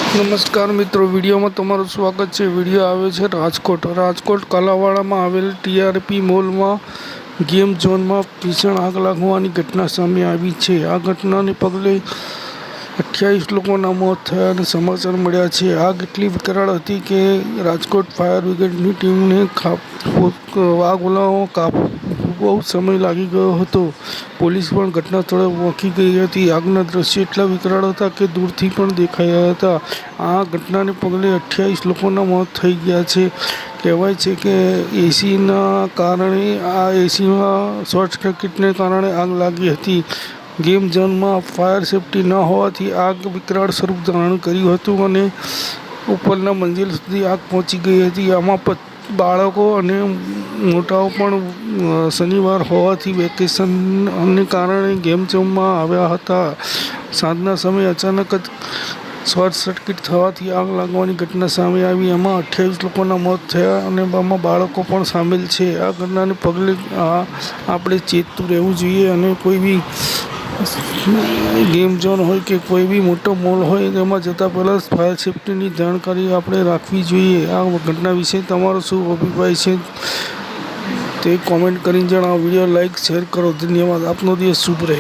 નમસ્કાર મિત્રો, વિડીયોમાં તમારું સ્વાગત છે। વિડીયો આવે છે રાજકોટ કાલાવાડામાં આવેલ ટીઆરપી મોલમાં ગેમ ઝોનમાં ભીષણ આગ લાગવાની ઘટના સામે આવી છે। આ ઘટનાને પગલે 28 લોકોના મોત થયાના સમાચાર મળ્યા છે। આગ એટલી વિકરાળ હતી કે રાજકોટ ફાયર બ્રિગેડની ટીમને આગ ઓલવવામાં કાબૂ બહુ સમય લાગી ગયો હતો। પોલીસ પણ ઘટના સ્થળે પહોંચી ગઈ હતી। આગના દ્રશ્યો એટલા વિકરાળ હતા કે દૂરથી પણ દેખાયા હતા। આ ઘટનાને પગલે 28 લોકોના મોત થઈ ગયા છે। કહેવાય છે કે એસીમાં શોર્ટ સર્કિટને કારણે આગ લાગી હતી। ગેમ ઝોનમાં ફાયર સેફટી ન હોવાથી આગ વિકરાળ સ્વરૂપ ધારણ કર્યું હતું અને ઉપરના મંજિલ સુધી આગ પહોંચી ગઈ હતી। આમાં બાળકો અને મોટાઓ પણ શનિવાર હોવાથી વેકેશનને કારણે ગેમ ઝોનમાં આવ્યા હતા। સાંજના સમયે અચાનક જ શોર્ટ સર્કિટ થવાથી આગ લાગવાની ઘટના સામે આવી। એમાં 28 લોકોના મોત થયા અને આમાં બાળકો પણ સામેલ છે। આ ઘટનાને પગલે આપણે ચેતતું રહેવું જોઈએ અને કોઈ બી ગેમ ઝોન હોય કે કોઈ બી મોટો મોલ હોય તેમાં જતાં પહેલાં ફાયર સેફ્ટીની જાણકારી આપણે રાખવી જોઈએ। આ ઘટના વિશે તમારો શું અભિપ્રાય છે તે કોમેન્ટ કરીને જણાવો। વિડીયો લાઈક શેર કરો। ધન્યવાદ। આપનો દિવસ શુભ રહે।